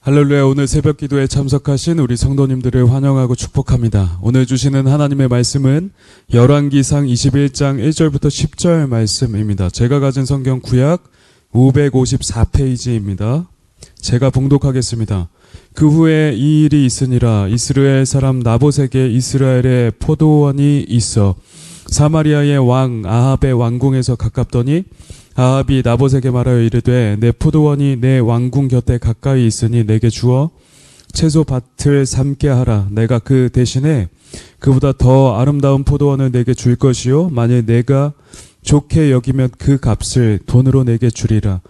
할렐루야. 오늘 새벽 기도에 참석하신 우리 성도님들을 환영하고 축복합니다. 오늘 주시는 하나님의 말씀은 열왕기상 21장 1절부터 10절 말씀입니다. 제가 가진 성경 구약 554페이지입니다. 제가 봉독하겠습니다. 그 후에 이 일이 있으니라. 이스라엘 사람 나봇에게 이스라엘에 포도원이 있어 사마리아의 왕 아합의 왕궁에서 가깝더니 아합이 나봇에게 말하여 이르되 내 포도원이 내 왕궁 곁에 가까이 있으니 내게 주어 채소 밭을 삼게 하라. 내가 그 대신에 그보다 더 아름다운 포도원을 내게 줄 것이요 만일 내가 좋게 여기면 그 값을 돈으로 내게 주리라.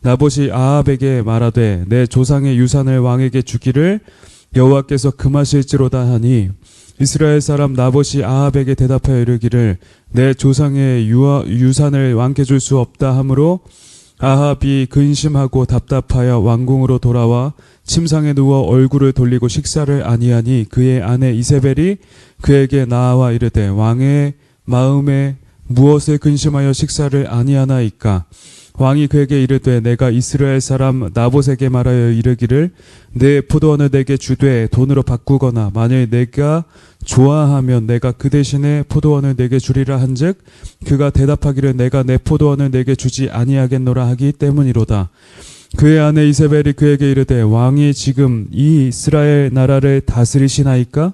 나봇이 아합에게 말하되 내 조상의 유산을 왕에게 주기를 여호와께서 금하실지로다 하니 이스라엘 사람 나봇이 아합에게 대답하여 이르기를 내 조상의 유산을 왕께 줄 수 없다 하므로 아합이 근심하고 답답하여 왕궁으로 돌아와 침상에 누워 얼굴을 돌리고 식사를 아니하니 그의 아내 이세벨이 그에게 나아와 이르되 왕의 마음에 무엇을 근심하여 식사를 아니하나이까. 왕이 그에게 이르되 내가 이스라엘 사람 나봇에게 말하여 이르기를 내 포도원을 내게 주되 돈으로 바꾸거나 만일 내가 좋아하면 내가 그 대신에 포도원을 내게 주리라 한즉 그가 대답하기를 내가 내 포도원을 내게 주지 아니하겠노라 하기 때문이로다. 그의 아내 이세벨이 그에게 이르되 왕이 지금 이 이스라엘 나라를 다스리시나이까?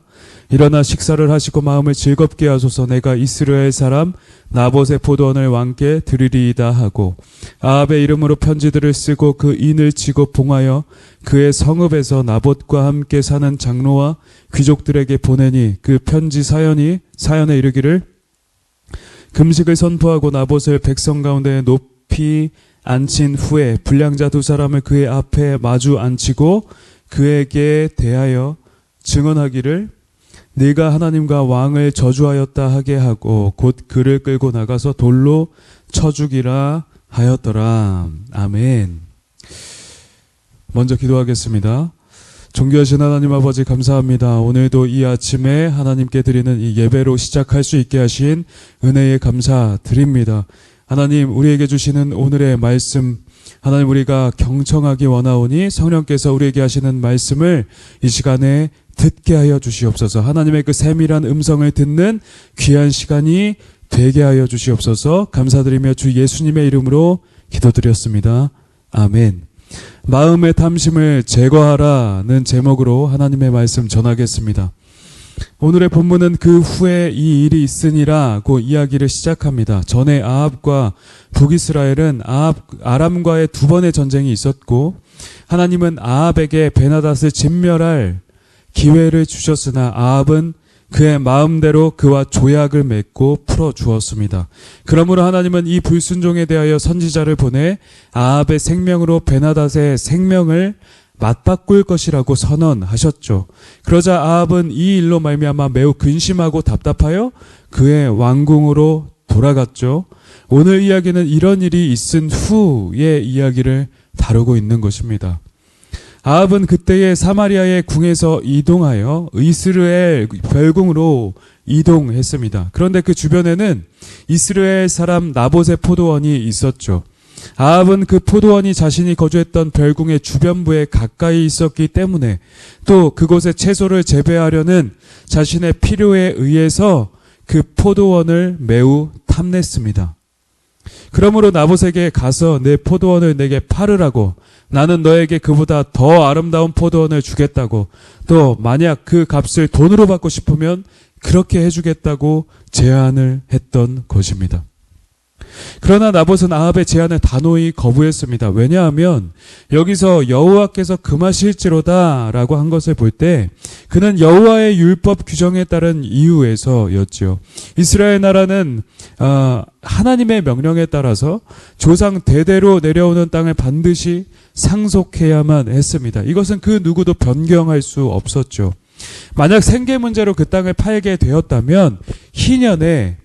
일어나 식사를 하시고 마음을 즐겁게 하소서. 내가 이스라엘 사람 나봇의 포도원을 왕께 드리리이다 하고 아합의 이름으로 편지들을 쓰고 그 인을 치고 봉하여 그의 성읍에서 나봇과 함께 사는 장로와 귀족들에게 보내니 그 편지 사연에 이르기를 금식을 선포하고 나봇을 백성 가운데 높이 앉힌 후에 불량자 두 사람을 그의 앞에 마주 앉히고 그에게 대하여 증언하기를 네가 하나님과 왕을 저주하였다 하게 하고 곧 그를 끌고 나가서 돌로 쳐 죽이라 하였더라. 아멘. 먼저 기도하겠습니다. 존귀하신 하나님 아버지 감사합니다. 오늘도 이 아침에 하나님께 드리는 이 예배로 시작할 수 있게 하신 은혜에 감사드립니다. 하나님, 우리에게 주시는 오늘의 말씀, 하나님 우리가 경청하기 원하오니 성령께서 우리에게 하시는 말씀을 이 시간에 듣게 하여 주시옵소서. 하나님의 그 세밀한 음성을 듣는 귀한 시간이 되게 하여 주시옵소서. 감사드리며 주 예수님의 이름으로 기도드렸습니다. 아멘. 마음의 탐심을 제거하라는 제목으로 하나님의 말씀 전하겠습니다. 오늘의 본문은 그 후에 이 일이 있으니라고 이야기를 시작합니다. 전에 아합과 북이스라엘은 아람과의 두 번의 전쟁이 있었고 하나님은 아합에게 베나닷을 진멸할 기회를 주셨으나 아합은 그의 마음대로 그와 조약을 맺고 풀어주었습니다. 그러므로 하나님은 이 불순종에 대하여 선지자를 보내 아합의 생명으로 베나닷의 생명을 맞바꿀 것이라고 선언하셨죠. 그러자 아합은 이 일로 말미암아 매우 근심하고 답답하여 그의 왕궁으로 돌아갔죠. 오늘 이야기는 이런 일이 있은 후의 이야기를 다루고 있는 것입니다. 아합은 그때의 사마리아의 궁에서 이동하여 이스라엘 별궁으로 이동했습니다. 그런데 그 주변에는 이스라엘 사람 나봇의 포도원이 있었죠. 아합은 그 포도원이 자신이 거주했던 별궁의 주변부에 가까이 있었기 때문에 또 그곳에 채소를 재배하려는 자신의 필요에 의해서 그 포도원을 매우 탐냈습니다. 그러므로 나봇에게 가서 내 포도원을 내게 팔으라고, 나는 너에게 그보다 더 아름다운 포도원을 주겠다고, 또 만약 그 값을 돈으로 받고 싶으면 그렇게 해주겠다고 제안을 했던 것입니다. 그러나 나봇은 아합의 제안을 단호히 거부했습니다. 왜냐하면 여기서 여호와께서 금하실지로다 라고 한 것을 볼 때 그는 여호와의 율법 규정에 따른 이유에서였지요. 이스라엘 나라는 하나님의 명령에 따라서 조상 대대로 내려오는 땅을 반드시 상속해야만 했습니다. 이것은 그 누구도 변경할 수 없었죠. 만약 생계 문제로 그 땅을 팔게 되었다면 희년에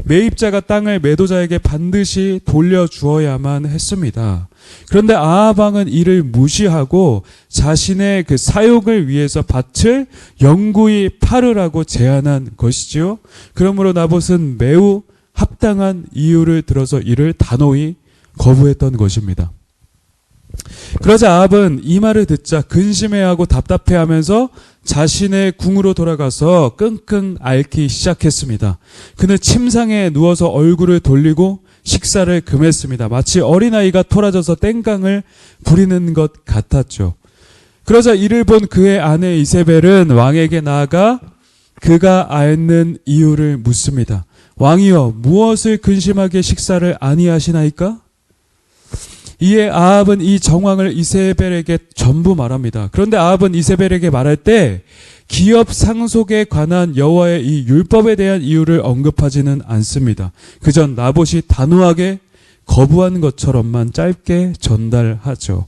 매입자가 땅을 매도자에게 반드시 돌려주어야만 했습니다. 그런데 아합 왕은 이를 무시하고 자신의 그 사욕을 위해서 밭을 영구히 팔으라고 제안한 것이지요. 그러므로 나봇은 매우 합당한 이유를 들어서 이를 단호히 거부했던 것입니다. 그러자 아합은 이 말을 듣자 근심해하고 답답해하면서 자신의 궁으로 돌아가서 끙끙 앓기 시작했습니다. 그는 침상에 누워서 얼굴을 돌리고 식사를 금했습니다. 마치 어린아이가 토라져서 땡깡을 부리는 것 같았죠. 그러자 이를 본 그의 아내 이세벨은 왕에게 나아가 그가 앓는 이유를 묻습니다. 왕이여, 무엇을 근심하게 식사를 아니하시나이까? 이에 아합은 이 정황을 이세벨에게 전부 말합니다. 그런데 아합은 이세벨에게 말할 때 기업 상속에 관한 여호와의 이 율법에 대한 이유를 언급하지는 않습니다. 그저 나봇이 단호하게 거부한 것처럼만 짧게 전달하죠.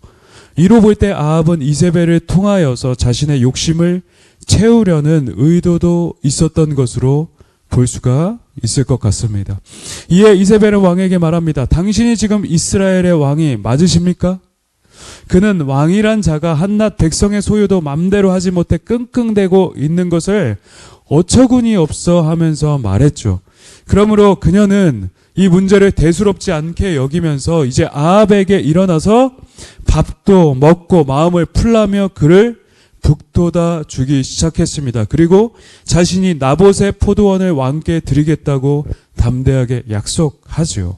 이로 볼 때 아합은 이세벨을 통하여서 자신의 욕심을 채우려는 의도도 있었던 것으로 볼 수가 있을 것 같습니다. 이에 이세벨은 왕에게 말합니다. 당신이 지금 이스라엘의 왕이 맞으십니까? 그는 왕이란 자가 한낱 백성의 소유도 맘대로 하지 못해 끙끙대고 있는 것을 어처구니 없어 하면서 말했죠. 그러므로 그녀는 이 문제를 대수롭지 않게 여기면서 이제 아합에게 일어나서 밥도 먹고 마음을 풀라며 그를 북돋아 주기 시작했습니다. 그리고 자신이 나봇의 포도원을 왕께 드리겠다고 담대하게 약속하죠.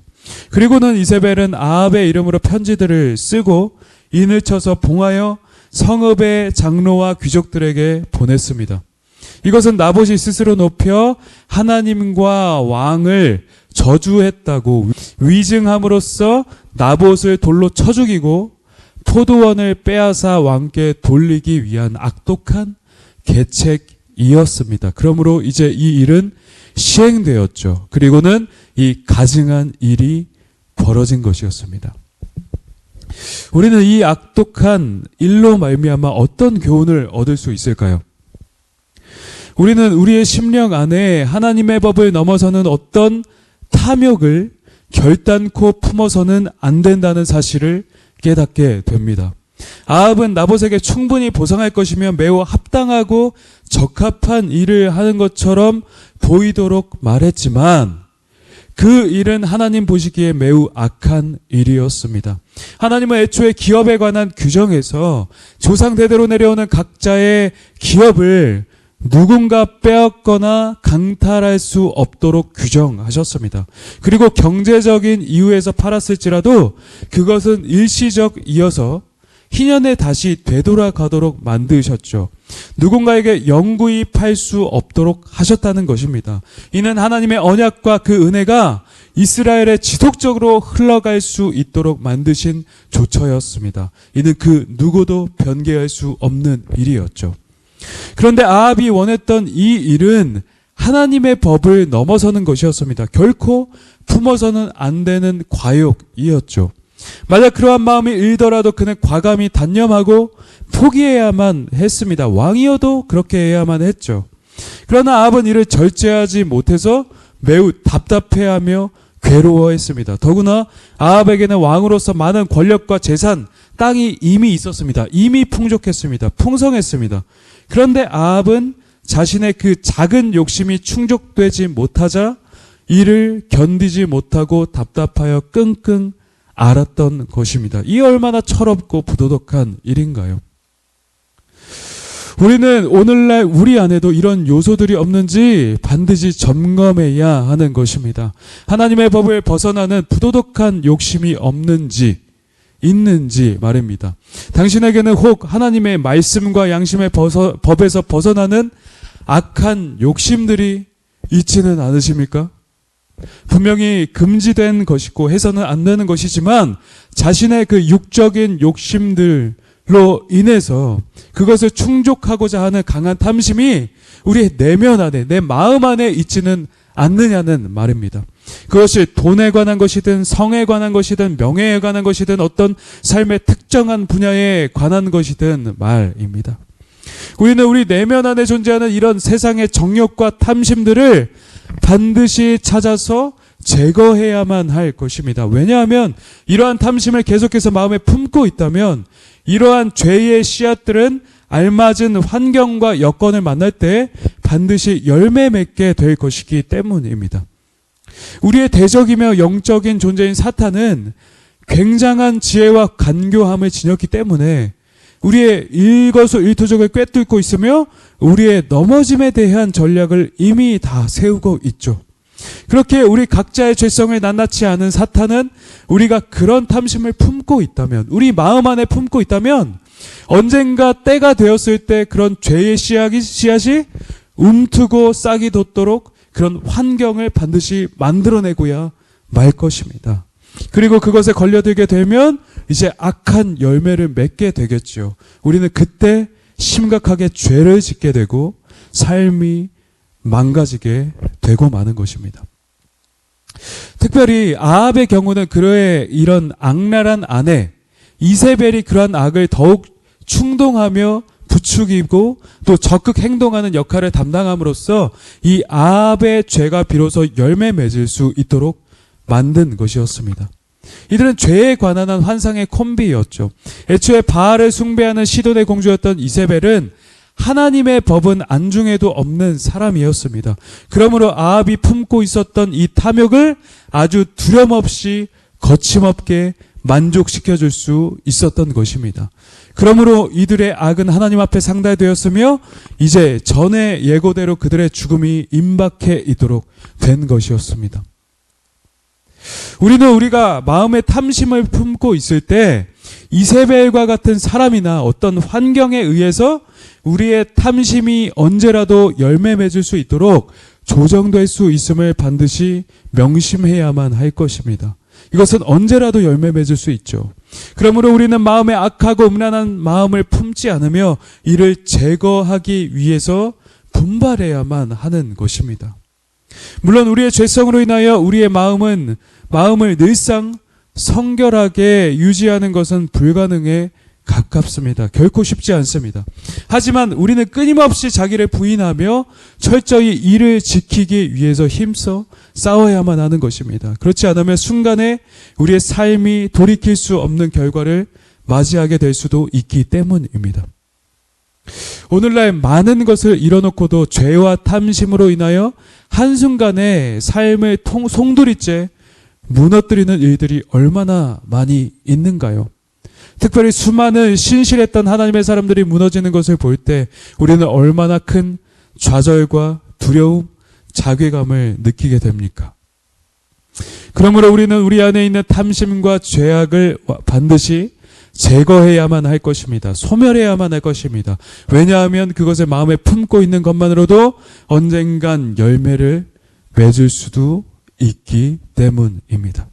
그리고는 이세벨은 아합의 이름으로 편지들을 쓰고 인을 쳐서 봉하여 성읍의 장로와 귀족들에게 보냈습니다. 이것은 나봇이 스스로 높여 하나님과 왕을 저주했다고 위증함으로써 나봇을 돌로 쳐 죽이고 포도원을 빼앗아 왕께 돌리기 위한 악독한 계책이었습니다. 그러므로 이제 이 일은 시행되었죠. 그리고는 이 가증한 일이 벌어진 것이었습니다. 우리는 이 악독한 일로 말미암아 어떤 교훈을 얻을 수 있을까요? 우리는 우리의 심령 안에 하나님의 법을 넘어서는 어떤 탐욕을 결단코 품어서는 안 된다는 사실을 깨닫게 됩니다. 아합은 나봇에게 충분히 보상할 것이며 매우 합당하고 적합한 일을 하는 것처럼 보이도록 말했지만 그 일은 하나님 보시기에 매우 악한 일이었습니다. 하나님은 애초에 기업에 관한 규정에서 조상 대대로 내려오는 각자의 기업을 누군가 빼앗거나 강탈할 수 없도록 규정하셨습니다. 그리고 경제적인 이유에서 팔았을지라도 그것은 일시적이어서 희년에 다시 되돌아가도록 만드셨죠. 누군가에게 영구히 팔 수 없도록 하셨다는 것입니다. 이는 하나님의 언약과 그 은혜가 이스라엘에 지속적으로 흘러갈 수 있도록 만드신 조처였습니다. 이는 그 누구도 변개할 수 없는 일이었죠. 그런데 아합이 원했던 이 일은 하나님의 법을 넘어서는 것이었습니다. 결코 품어서는 안 되는 과욕이었죠. 만약 그러한 마음이 일더라도 그는 과감히 단념하고 포기해야만 했습니다. 왕이어도 그렇게 해야만 했죠. 그러나 아합은 이를 절제하지 못해서 매우 답답해하며 괴로워했습니다. 더구나 아합에게는 왕으로서 많은 권력과 재산, 땅이 이미 있었습니다. 이미 풍족했습니다. 풍성했습니다. 그런데 아합은 자신의 그 작은 욕심이 충족되지 못하자 이를 견디지 못하고 답답하여 끙끙 앓았던 것입니다. 이 얼마나 철없고 부도덕한 일인가요? 우리는 오늘날 우리 안에도 이런 요소들이 없는지 반드시 점검해야 하는 것입니다. 하나님의 법을 벗어나는 부도덕한 욕심이 없는지 있는지 말입니다. 당신에게는 혹 하나님의 말씀과 양심의 법에서 벗어나는 악한 욕심들이 있지는 않으십니까? 분명히 금지된 것이고 해서는 안 되는 것이지만 자신의 그 육적인 욕심들로 인해서 그것을 충족하고자 하는 강한 탐심이 우리의 내면 안에, 내 마음 안에 있지는 않느냐는 말입니다. 그것이 돈에 관한 것이든 성에 관한 것이든 명예에 관한 것이든 어떤 삶의 특정한 분야에 관한 것이든 말입니다. 우리는 우리 내면 안에 존재하는 이런 세상의 정욕과 탐심들을 반드시 찾아서 제거해야만 할 것입니다. 왜냐하면 이러한 탐심을 계속해서 마음에 품고 있다면 이러한 죄의 씨앗들은 알맞은 환경과 여건을 만날 때 반드시 열매 맺게 될 것이기 때문입니다. 우리의 대적이며 영적인 존재인 사탄은 굉장한 지혜와 간교함을 지녔기 때문에 우리의 일거수일투족을 꿰뚫고 있으며 우리의 넘어짐에 대한 전략을 이미 다 세우고 있죠. 그렇게 우리 각자의 죄성을 낱낱이 아는 사탄은 우리가 그런 탐심을 품고 있다면, 우리 마음 안에 품고 있다면 언젠가 때가 되었을 때 그런 죄의 씨앗이 움트고 싹이 돋도록 그런 환경을 반드시 만들어내고야 말 것입니다. 그리고 그것에 걸려들게 되면 이제 악한 열매를 맺게 되겠죠. 우리는 그때 심각하게 죄를 짓게 되고 삶이 망가지게 되고 마는 것입니다. 특별히 아합의 경우는 그의 이런 악랄한 아내 이세벨이 그러한 악을 더욱 충동하며 부추기고 또 적극 행동하는 역할을 담당함으로써 이 아합의 죄가 비로소 열매 맺을 수 있도록 만든 것이었습니다. 이들은 죄에 관한 한 환상의 콤비였죠. 애초에 바알을 숭배하는 시돈의 공주였던 이세벨은 하나님의 법은 안중에도 없는 사람이었습니다. 그러므로 아합이 품고 있었던 이 탐욕을 아주 두려움없이 거침없게 만족시켜줄 수 있었던 것입니다. 그러므로 이들의 악은 하나님 앞에 상달되었으며 이제 전의 예고대로 그들의 죽음이 임박해 있도록 된 것이었습니다. 우리는 우리가 마음의 탐심을 품고 있을 때 이세벨과 같은 사람이나 어떤 환경에 의해서 우리의 탐심이 언제라도 열매 맺을 수 있도록 조정될 수 있음을 반드시 명심해야만 할 것입니다. 이것은 언제라도 열매 맺을 수 있죠. 그러므로 우리는 마음에 악하고 음란한 마음을 품지 않으며 이를 제거하기 위해서 분발해야만 하는 것입니다. 물론 우리의 죄성으로 인하여 우리의 마음을 늘상 성결하게 유지하는 것은 불가능에 가깝습니다. 결코 쉽지 않습니다. 하지만 우리는 끊임없이 자기를 부인하며 철저히 이를 지키기 위해서 힘써 싸워야만 하는 것입니다. 그렇지 않으면 순간에 우리의 삶이 돌이킬 수 없는 결과를 맞이하게 될 수도 있기 때문입니다. 오늘날 많은 것을 이뤄놓고도 죄와 탐심으로 인하여 한순간에 삶을 송두리째 무너뜨리는 일들이 얼마나 많이 있는가요? 특별히 수많은 신실했던 하나님의 사람들이 무너지는 것을 볼 때 우리는 얼마나 큰 좌절과 두려움, 자괴감을 느끼게 됩니까? 그러므로 우리는 우리 안에 있는 탐심과 죄악을 반드시 제거해야만 할 것입니다. 소멸해야만 할 것입니다. 왜냐하면 그것을 마음에 품고 있는 것만으로도 언젠간 열매를 맺을 수도 있기 때문입니다.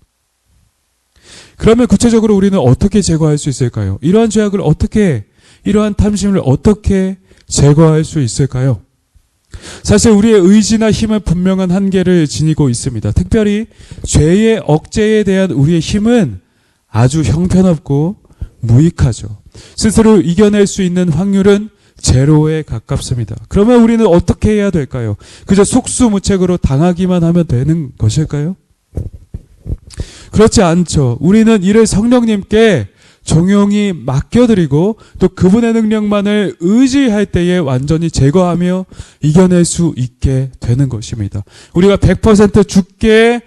그러면 구체적으로 우리는 어떻게 제거할 수 있을까요? 이러한 죄악을 이러한 탐심을 어떻게 제거할 수 있을까요? 사실 우리의 의지나 힘은 분명한 한계를 지니고 있습니다. 특별히 죄의 억제에 대한 우리의 힘은 아주 형편없고 무익하죠. 스스로 이겨낼 수 있는 확률은 제로에 가깝습니다. 그러면 우리는 어떻게 해야 될까요? 그저 속수무책으로 당하기만 하면 되는 것일까요? 그렇지 않죠. 우리는 이를 성령님께 종용히 맡겨드리고 또 그분의 능력만을 의지할 때에 완전히 제거하며 이겨낼 수 있게 되는 것입니다. 우리가 100%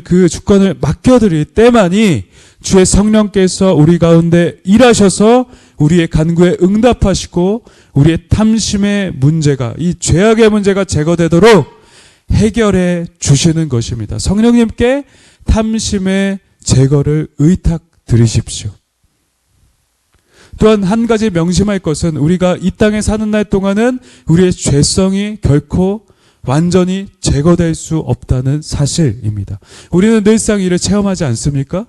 그 주권을 맡겨드릴 때만이 주의 성령께서 우리 가운데 일하셔서 우리의 간구에 응답하시고 우리의 탐심의 문제가, 이 죄악의 문제가 제거되도록 해결해 주시는 것입니다. 성령님께 탐심의 제거를 의탁드리십시오. 또한 한 가지 명심할 것은 우리가 이 땅에 사는 날 동안은 우리의 죄성이 결코 완전히 제거될 수 없다는 사실입니다. 우리는 늘상 이를 체험하지 않습니까?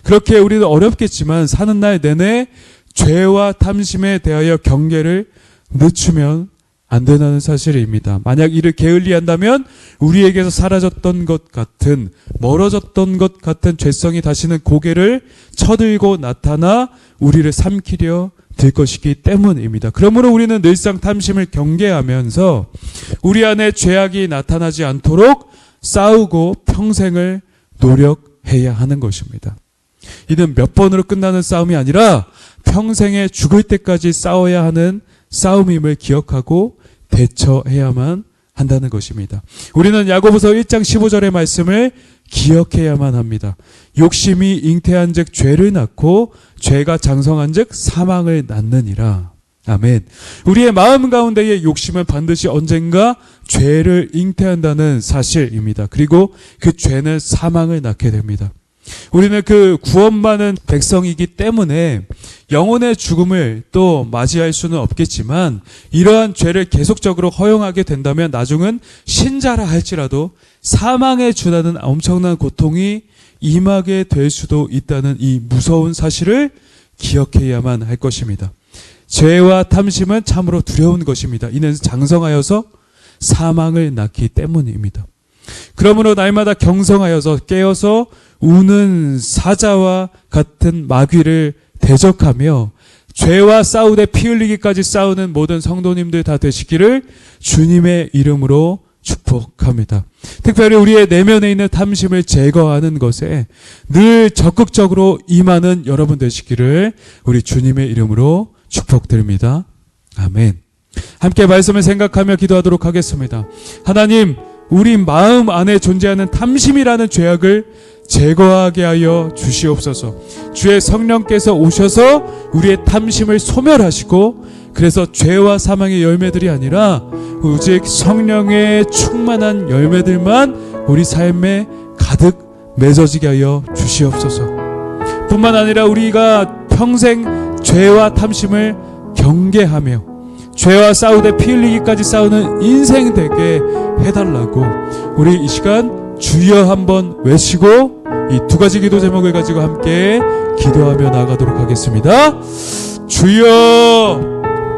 그렇게 우리는 어렵겠지만 사는 날 내내 죄와 탐심에 대하여 경계를 늦추면 안 된다는 사실입니다. 만약 이를 게을리한다면 우리에게서 사라졌던 것 같은, 멀어졌던 것 같은 죄성이 다시는 고개를 쳐들고 나타나 우리를 삼키려 들 것이기 때문입니다. 그러므로 우리는 늘상 탐심을 경계하면서 우리 안에 죄악이 나타나지 않도록 싸우고 평생을 노력해야 하는 것입니다. 이는 몇 번으로 끝나는 싸움이 아니라 평생에 죽을 때까지 싸워야 하는 싸움임을 기억하고 대처해야만 한다는 것입니다. 우리는 야고보서 1장 15절의 말씀을 기억해야만 합니다. 욕심이 잉태한즉 죄를 낳고 죄가 장성한즉 사망을 낳느니라. 아멘. 우리의 마음 가운데의 욕심은 반드시 언젠가 죄를 잉태한다는 사실입니다. 그리고 그 죄는 사망을 낳게 됩니다. 우리는 그 구원받은 백성이기 때문에 영혼의 죽음을 또 맞이할 수는 없겠지만, 이러한 죄를 계속적으로 허용하게 된다면 나중은 신자라 할지라도 사망에 준하는 엄청난 고통이 임하게 될 수도 있다는 이 무서운 사실을 기억해야만 할 것입니다. 죄와 탐심은 참으로 두려운 것입니다. 이는 장성하여서 사망을 낳기 때문입니다. 그러므로 날마다 경성하여서 깨어서 우는 사자와 같은 마귀를 대적하며 죄와 싸우되 피 흘리기까지 싸우는 모든 성도님들 다 되시기를 주님의 이름으로 축복합니다. 특별히 우리의 내면에 있는 탐심을 제거하는 것에 늘 적극적으로 임하는 여러분 되시기를 우리 주님의 이름으로 축복드립니다. 아멘. 함께 말씀을 생각하며 기도하도록 하겠습니다. 하나님, 우리 마음 안에 존재하는 탐심이라는 죄악을 제거하게 하여 주시옵소서. 주의 성령께서 오셔서 우리의 탐심을 소멸하시고, 그래서 죄와 사망의 열매들이 아니라 오직 성령의 충만한 열매들만 우리 삶에 가득 맺어지게 하여 주시옵소서. 뿐만 아니라 우리가 평생 죄와 탐심을 경계하며 죄와 싸우되 피 흘리기까지 싸우는 인생 되게 해달라고 우리 이 시간 주여 한번 외치고 이 두 가지 기도 제목을 가지고 함께 기도하며 나아가도록 하겠습니다. 주여,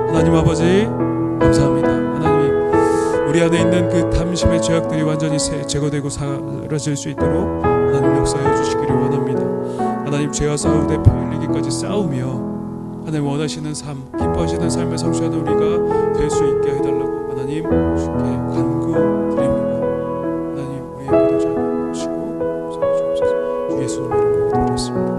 하나님 아버지 감사합니다. 하나님, 우리 안에 있는 그 탐심의 죄악들이 완전히 제거되고 사라질 수 있도록 하나님 역사해 주시기를 원합니다. 하나님, 죄와 싸우되 피 흘리기까지 싸우며 하나님 원하시는 삶, 기뻐하시는 삶을 성취하는 우리가 될 수 있게 해달라고 하나님 주께 간구드립니다. 하나님, 우리의 모든 죄를 보시고 용서해 주옵소서. 주 예수님 이름으로 기도드렸습니다.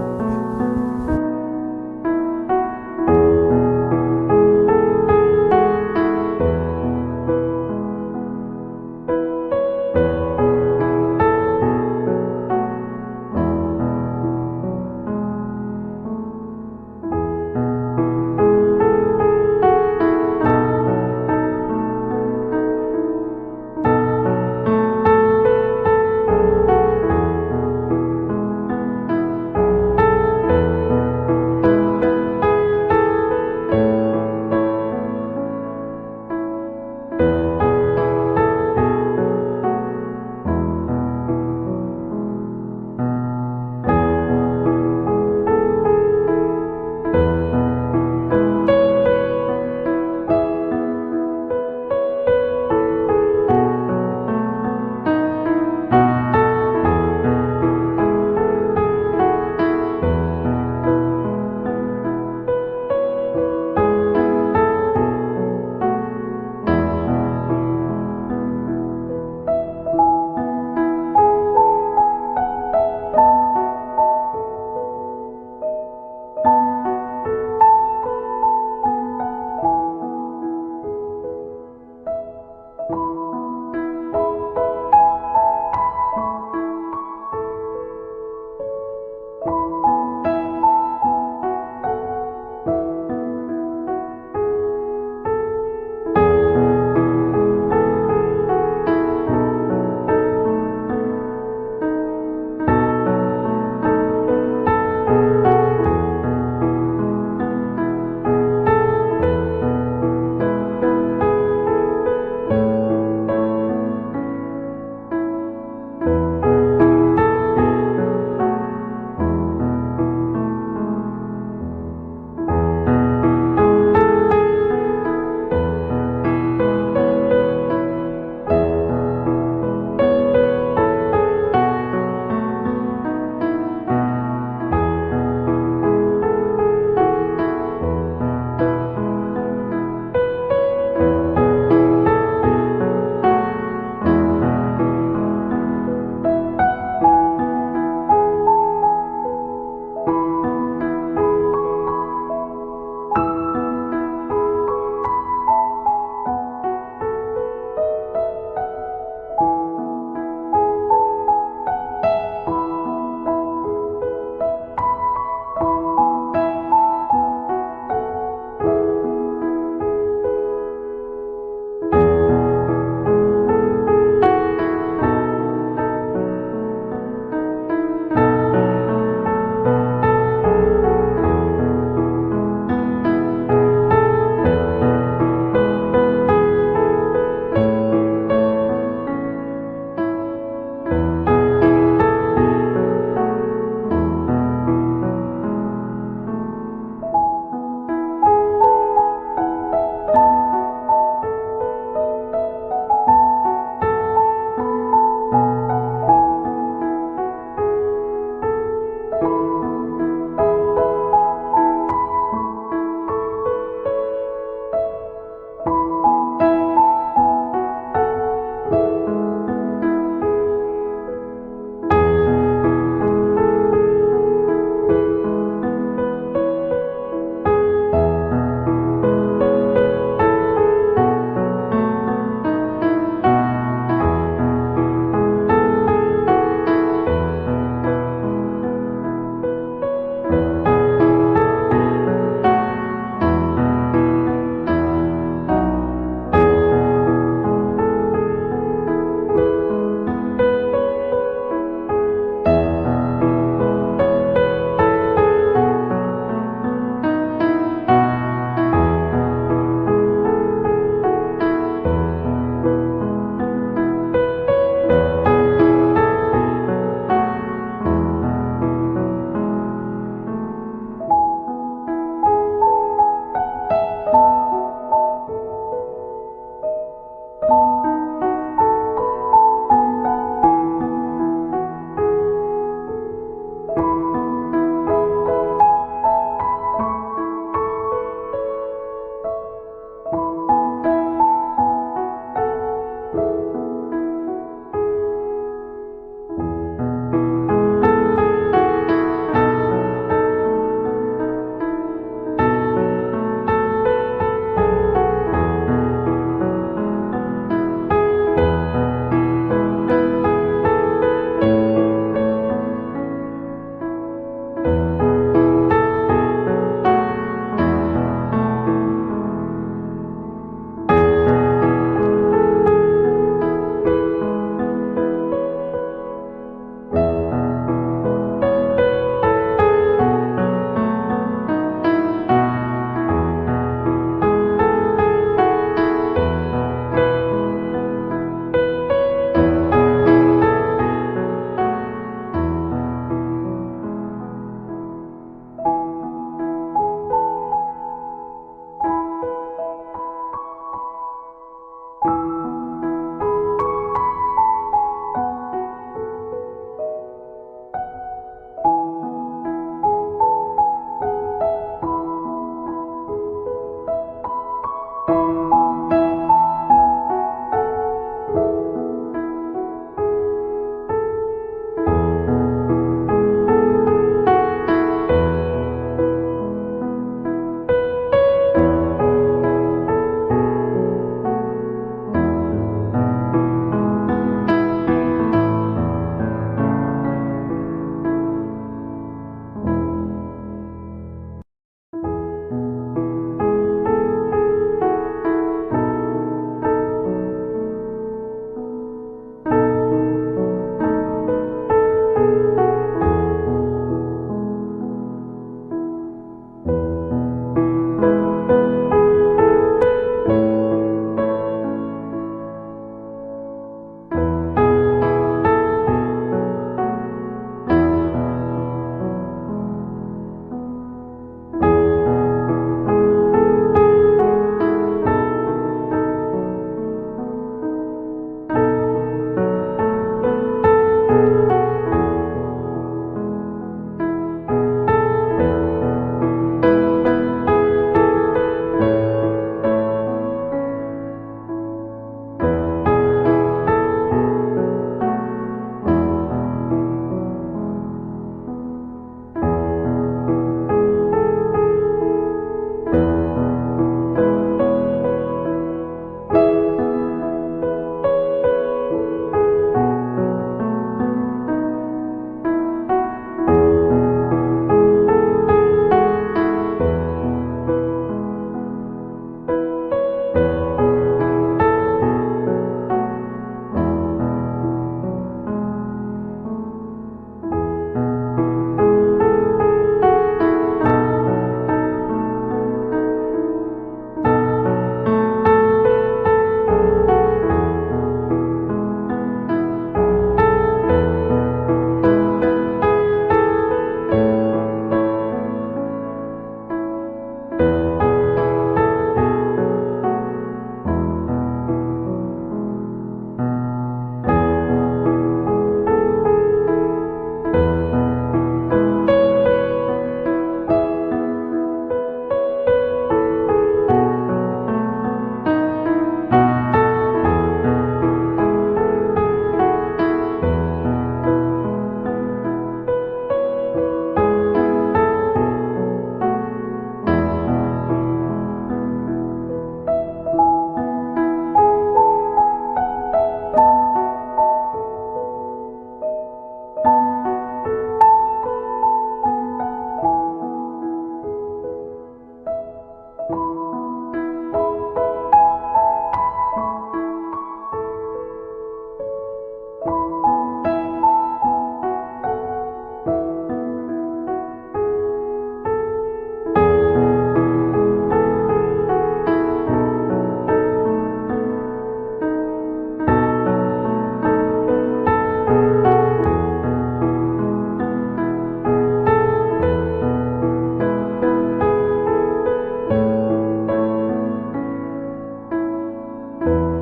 주